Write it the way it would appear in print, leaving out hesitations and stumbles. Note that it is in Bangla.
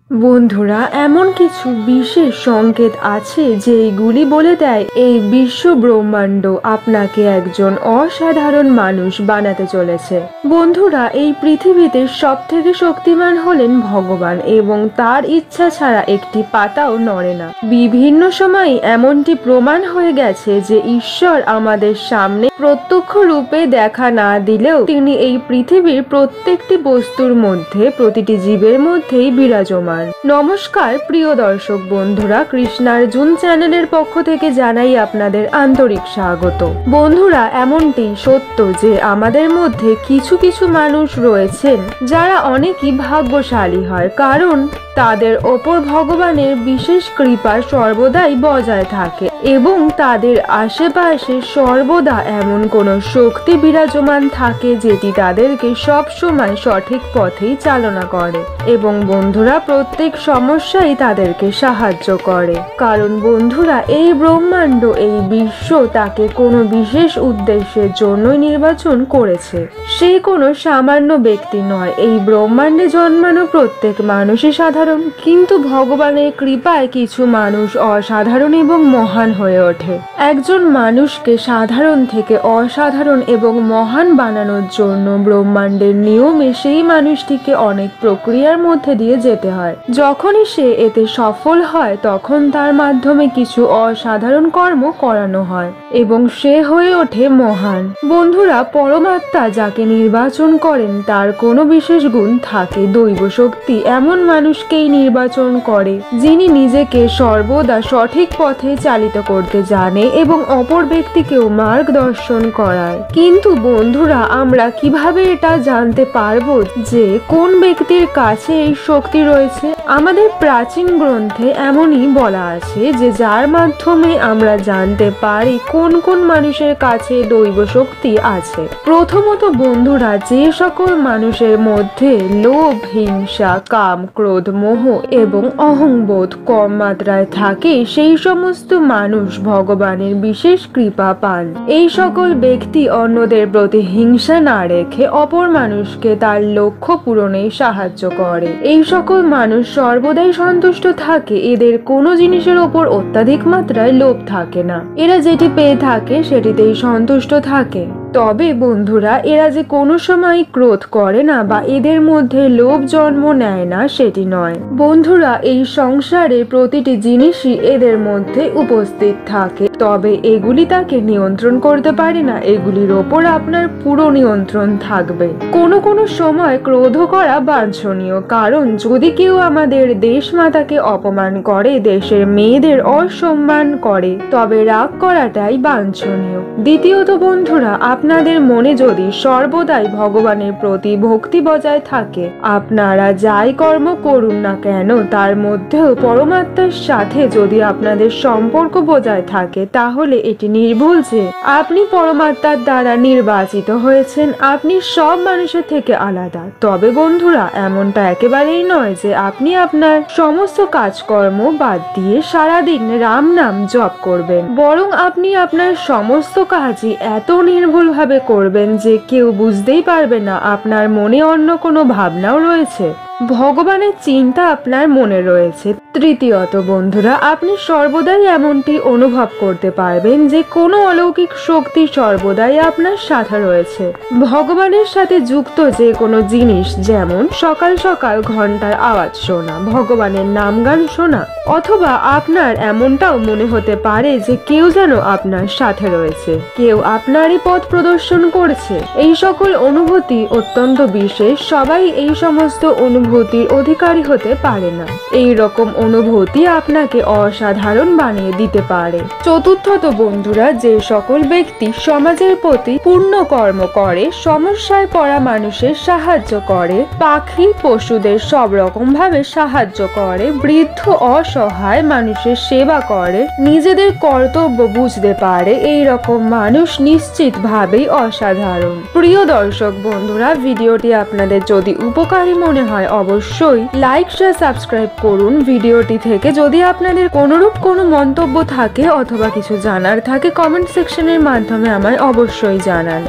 বন্ধুরা, এমন কিছু বিশেষ সংকেত আছে যেগুলি বলে দেয় এই বিশ্ব ব্রহ্মাণ্ড আপনাকে একজন অসাধারণ মানুষ বানাতে চলেছে। বন্ধুরা, এই পৃথিবীতে সবথেকে শক্তিমান হলেন ভগবান এবং তার ইচ্ছা ছাড়া একটি পাতাও নড়ে না। বিভিন্ন সময় এমনটি প্রমাণ হয়ে গেছে যে ঈশ্বর আমাদের সামনে প্রত্যক্ষ রূপে দেখা না দিলেও তিনি এই পৃথিবীর প্রত্যেকটি বস্তুর মধ্যে, প্রতিটি জীবের মধ্যেই বিরাজমান। নমস্কার প্রিয় দর্শক বন্ধুরা, কৃষ্ণার্জুন চ্যানেলের পক্ষ থেকে জানাই আপনাদের আন্তরিক স্বাগত। বন্ধুরা, এমনটি সত্য যে আমাদের মধ্যে কিছু কিছু মানুষ রয়েছেন যারা অনেকই ভাগ্যশালী হয়, কারণ তাদের ওপর ভগবানের বিশেষ কৃপা সর্বদাই বজায় থাকে এবং তাদের আশেপাশে সর্বদা এমন কোনো শক্তি বিরাজমান থাকে যেটি তাদেরকে সব সময় সঠিক পথেই চালনা করে এবং বন্ধুরা প্রত্যেক সমস্যাই তাদেরকে সাহায্য করে। কারণ বন্ধুরা, এই ব্রহ্মাণ্ড, এই বিশ্ব তাকে কোনো বিশেষ উদ্দেশ্যের জন্যই নির্বাচন করেছে। সে কোনো সামান্য ব্যক্তি নয়। এই ব্রহ্মাণ্ডে জন্মানো প্রত্যেক মানুষই সাধারণ, কিন্তু ভগবানের কৃপায় কিছু মানুষ অসাধারণ এবং মহান হয়ে ওঠে। একজন মানুষকে সাধারণ থেকে অসাধারণ এবং মহান বানানোর জন্য ব্রহ্মাণ্ডের নিয়মে সেই মানুষটিকে অনেক প্রক্রিয়ার মধ্যে দিয়ে যেতে হয়। যখনই সে এতে সফল হয় তখন তার মাধ্যমে কিছু অসাধারণ কর্ম করানো হয় এবং সে হয়ে ওঠে মহান। বন্ধুরা, পরমাত্মা যাকে নির্বাচন করেন তার কোনো বিশেষ গুণ থাকে। দৈব শক্তি এমন মানুষকেই নির্বাচন করে যিনি নিজেকে সর্বদা সঠিক পথে চালিত করতে জানে এবং অপর ব্যক্তিকেও মার্গদর্শন করায়। কিন্তু বন্ধুরা, আমরা কিভাবে এটা জানতে পারবো যে কোন ব্যক্তির কাছে এই শক্তি রয়েছে? আমাদের প্রাচীন গ্রন্থে এমনই বলা আছে যে যার মাধ্যমে আমরা জানতে পারি কোন কোন মানুষের কাছে দৈব শক্তি আছে। প্রথমত বন্ধুরা, যে সকল মানুষের মধ্যে লোভ, হিংসা, কাম, ক্রোধ, মোহ এবং অহংবোধ কম মাত্রায় থাকে সেই সমস্ত মানুষ ভগবানের বিশেষ কৃপা পান। এই সকল ব্যক্তি অন্যদের প্রতি হিংসা না রেখে অপর মানুষকে তার লক্ষ্য পূরণে সাহায্য করে। এই সকল মানুষ সর্বদাই সন্তুষ্ট থাকে। এদের কোনো জিনিসের ওপর অত্যাধিক মাত্রায় লোভ থাকে না। এরা যেটি পেয়ে থাকে সেটিতেই সন্তুষ্ট থাকে। তবে বন্ধুরা, এরা যে কোনো সময় ক্রোধ করে না বা এদের মধ্যে লোভ জন্ম নেয় না সেটি নয়। বন্ধুরা, এই সংসারে প্রতিটি জিনিসই এদের মধ্যে উপস্থিত থাকে, তবে এগুলি তাকে নিয়ন্ত্রণ করতে পারে না। এগুলির ওপর আপনার পুরো নিয়ন্ত্রণ থাকবে। কোনো কোনো সময় ক্রোধ করা বাঞ্ছনীয়, কারণ যদি কেউ আমাদের দেশ মাতাকে অপমান করে, দেশের মেয়েদের অসম্মান করে, তবে রাগ করাটাই বাঞ্ছনীয়। দ্বিতীয়ত বন্ধুরা, আপনাদের মনে যদি সর্বদাই ভগবানের প্রতি ভক্তি বজায় থাকে, আপনারা যাই কর্ম করুন না কেন তার মধ্যেও পরমাত্মার সাথে যদি আপনাদের সম্পর্ক বজায় থাকে, তাহলে এটি নির্ভুল যে আপনি পরমাত্মার দ্বারা নির্বাচিত হয়েছেন। আপনি সব মানুষের থেকে আলাদা। তবে বন্ধুরা, এমনটা একেবারেই নয় যে আপনি আপনার সমস্ত কাজকর্ম বাদ দিয়ে সারাদিন রাম নাম জপ করবেন, বরং আপনি আপনার সমস্ত কাজই এত নির্ভুল ভাবে করবেন যে কেউ বুঝতেই পারবে না আপনার মনে অন্য কোনো ভাবনাও রয়েছে। ভগবানের চিন্তা আপনার মনে রয়েছে। তৃতীয়ত বন্ধুরা, আপনি সর্বদাই এমনটি অনুভব করতে পারবেন যে কোনো অলৌকিক শক্তি সর্বদাই আপনার সাথে রয়েছে। ভগবানের সাথে যুক্ত যে কোনো জিনিস, যেমন সকাল সকাল ঘন্টার আওয়াজ শোনা, ভগবানের নাম গান শোনা, অথবা আপনার এমনটাও মনে হতে পারে যে কেউ যেন আপনার সাথে রয়েছে, কেউ আপনারই পথ প্রদর্শন করছে। এই সকল অনুভূতি অত্যন্ত বিশেষ। সবাই এই সমস্ত অনুভূতির অধিকারী হতে পারে না। এই রকম অনুভূতি আপনাকে অসাধারণ বানিয়ে দিতে পারে। চতুর্থত বন্ধুরা, যে সকল ব্যক্তি সমাজের প্রতি পূর্ণ কর্ম করে, সমস্যায় পড়া মানুষের সাহায্য করে, পাখি পশুদের সব রকম ভাবে সাহায্য করে, বৃদ্ধ অসহায় মানুষের সেবা করে, নিজেদের কর্তব্য বুঝতে পারে, এই রকম মানুষ নিশ্চিত ভাবেই অসাধারণ। প্রিয় দর্শক বন্ধুরা, ভিডিওটি আপনাদের যদি উপকারী মনে হয় অবশ্যই লাইক, শেয়ার, সাবস্ক্রাইব করুন। ভিডিওটি থেকে যদি আপনাদের কোনরূপ কোনো মন্তব্য থাকে অথবা কিছু জানার থাকে, কমেন্ট সেকশনের মাধ্যমে আমায় অবশ্যই জানান।